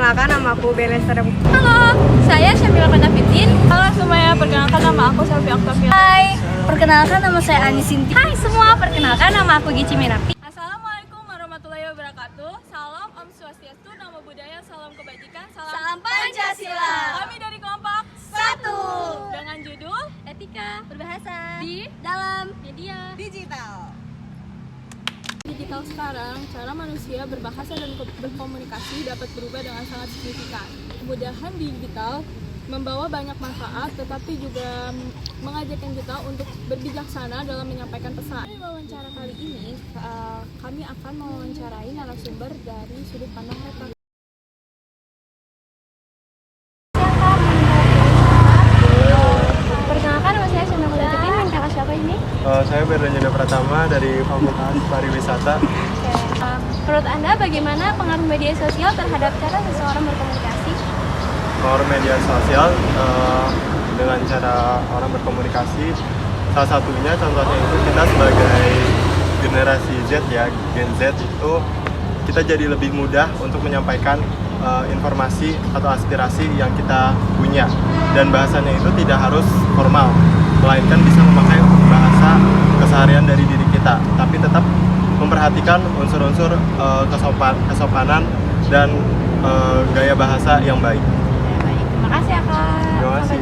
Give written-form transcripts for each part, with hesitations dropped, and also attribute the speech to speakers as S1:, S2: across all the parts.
S1: Perkenalkan, nama aku Belester.
S2: Halo, saya Syamila Kanafitin. Halo semuanya, perkenalkan nama aku Selvi Octavia.
S3: Hai, perkenalkan nama saya Ani Sinti.
S2: Hai semua, perkenalkan nama aku Gici Menapi. Assalamualaikum warahmatullahi wabarakatuh. Salam Om Swastiastu, Namo Buddhaya, salam kebajikan,
S3: Salam Pancasila.
S2: Kami dari kelompok
S3: 1
S2: dengan judul Etika
S3: Berbahasa
S2: di
S3: dalam
S2: Media
S1: Digital.
S2: Digital sekarang, cara manusia berbahasa dan berkomunikasi dapat berubah dengan sangat signifikan. Kemudahan digital membawa banyak manfaat, tetapi juga mengajarkan kita untuk berbijaksana dalam menyampaikan pesan. Di wawancara kali ini, kami akan mewawancarai narasumber dari sudut pandang mereka. Perkenalkan, nama saya Syamila Kanafitin. Main kakak siapa ini?
S4: Saya Bernardino Pratama dari Fakultas Pariwisata.
S2: Menurut Anda, bagaimana pengaruh media sosial terhadap cara seseorang berkomunikasi?
S4: Pengaruh media sosial dengan cara orang berkomunikasi, salah satunya contohnya itu kita sebagai generasi Z ya, Gen Z itu kita jadi lebih mudah untuk menyampaikan informasi atau aspirasi yang kita punya, dan bahasanya itu tidak harus formal, melainkan bisa memakai bahasa keseharian dari diri kita, tapi tetap memperhatikan unsur-unsur kesopanan dan gaya bahasa yang baik.
S2: Terima kasih ya Kak.
S4: Terima kasih.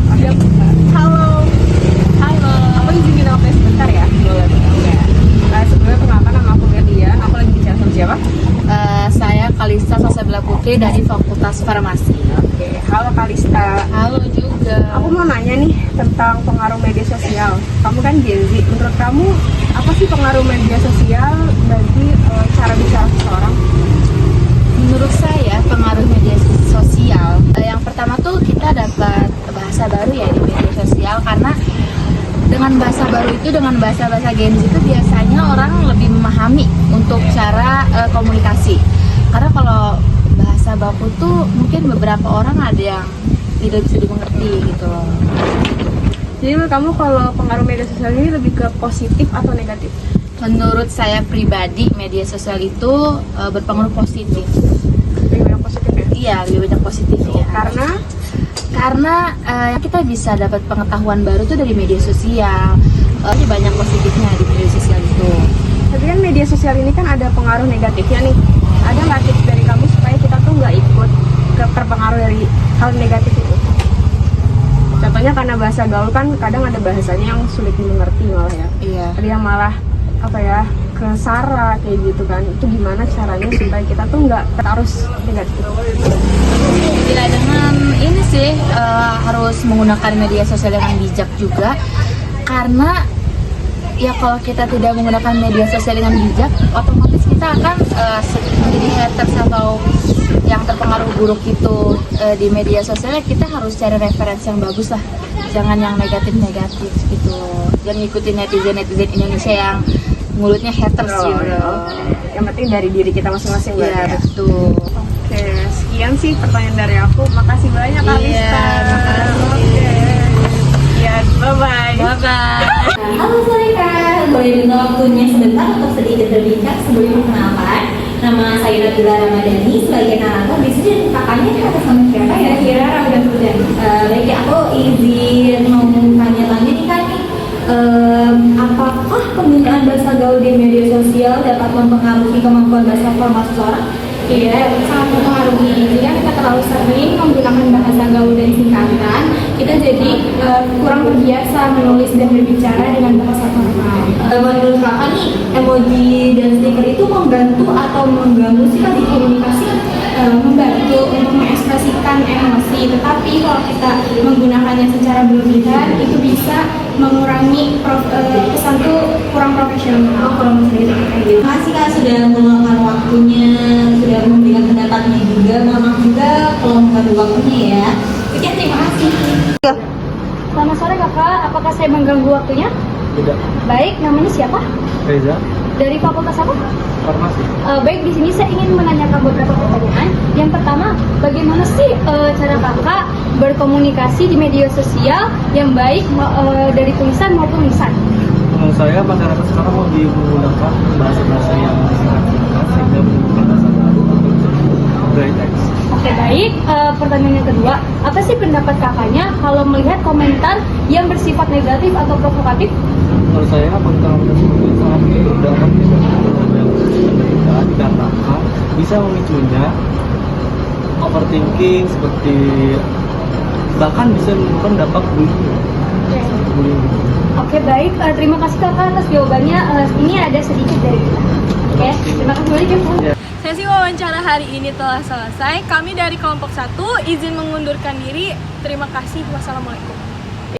S2: Sampai jumpa.
S1: Halo.
S2: Halo.
S1: Aku izinin aku sebentar ya. Boleh. Sebelumnya perkenalkan, nama aku Gerdian. Aku lagi bicara sama siapa?
S3: Saya Kalista Sasabila Putri dari Fakultas Farmasi.
S1: Oke. Halo Kalista.
S3: Halo juga.
S1: Aku mau nanya nih tentang pengaruh media sosial. Kamu kan Gen Z. Menurut kamu apa sih pengaruh media sosial bagi cara bicara seseorang?
S3: Menurut saya pengaruh media sosial, yang pertama tuh kita dapat bahasa baru ya di media sosial, karena dengan bahasa baru itu, dengan bahasa-bahasa Gen Z itu biasanya orang lebih memahami untuk cara komunikasi. Karena kalau bahasa baku tuh mungkin beberapa orang ada yang tidak bisa dimengerti gitu loh.
S1: Jadi menurut kamu kalau pengaruh media sosial ini lebih ke positif atau negatif?
S3: Menurut saya pribadi media sosial itu berpengaruh positif.
S1: Lebih banyak positif ya?
S3: Iya, lebih banyak positifnya. Karena kita bisa dapat pengetahuan baru tuh dari media sosial. Banyak positifnya di media sosial itu.
S1: Tapi kan media sosial ini kan ada pengaruh negatifnya nih. Ada nggak tips dari kamu supaya kita tuh nggak ikut terpengaruh dari hal negatif itu? Contohnya karena bahasa gaul kan kadang ada bahasanya yang sulit dimengerti malah ya.
S3: Iya.
S1: Ada yang malah kesara kayak gitu kan. Itu gimana caranya supaya kita tuh nggak terarus negatif?
S3: Ya dengan ini sih harus menggunakan media sosial dengan bijak juga, karena ya kalau kita tidak menggunakan media sosial dengan bijak, otomatis kita akan menjadi haters atau yang terpengaruh buruk itu di media sosialnya. Kita harus cari referensi yang bagus lah, jangan yang negatif-negatif gitu. Jangan ngikutin netizen Indonesia yang mulutnya haters gitu.
S1: Yang penting dari diri kita masing-masing.
S3: Iya betul.
S1: Oke, sekian sih pertanyaan dari aku. Makasih banyak Kalista.
S3: makasih.
S1: Iya, bye-bye.
S3: Bye-bye.
S5: Halo Sarika, boleh minta waktunya sebentar untuk sedikit berbincang sebelum perkenalan. Nama saya Nabila Ramadhani sebagai narator. Di sini kakaknya di atas nama siapa ya? Kira Ramadan Purdana. Baik, aku izin mau tanya-tanya nih kan nih. Apakah penggunaan bahasa gaul di media sosial dapat mempengaruhi kemampuan bahasa formal seseorang?
S2: Iya, sangat mempengaruhi. Jika kita terlalu sering menggunakan bahasa gaul dan singkatan, kita jadi kurang terbiasa menulis dan berbicara dengan bahasa formal.
S5: Menurut kakak nih, emoji dan stiker itu membantu atau mengganggu sih di komunikasi?
S2: Membantu untuk mengekspresikan emosi, tetapi kalau kita menggunakannya secara berlebihan, itu bisa mengurangi kesan itu kurang profesional.
S5: Terima kasih Kak sudah meluangkan waktunya, sudah memberikan pendapatnya juga. Mohon maaf juga kalau mengganggu waktunya ya. Sekian, terima kasih.
S2: Selamat sore kakak, apakah saya mengganggu waktunya?
S4: Tidak.
S2: Baik, namanya siapa?
S4: Reza,
S2: Dari fakultas apa?
S4: Farmasi.
S2: Baik, di sini saya ingin menanyakan beberapa pertanyaan. Yang pertama, bagaimana sih cara kakak berkomunikasi di media sosial yang baik dari tulisan maupun lisan?
S4: Menurut saya masyarakat sekarang lebih menggunakan bahasa-bahasa yang sangat singkat sehingga menimbulkan rasa baru atau
S6: bright eyes.
S7: Oke baik, pertanyaan yang kedua, apa sih pendapat kakaknya kalau melihat komentar yang bersifat negatif atau provokatif?
S6: Menurut saya komentar-komentar itu sangat berdampak pendidikan karena bisa memicunya overthinking, seperti bahkan bisa menimbulkan dampak bullying.
S7: Oke baik, terima kasih kakak atas jawabannya. Ini ada sedikit dari kita. Oke, terima kasih banyak ya. Bu.
S2: Sesi wawancara hari ini telah selesai. Kami dari kelompok 1 izin mengundurkan diri. Terima kasih. Wassalamualaikum.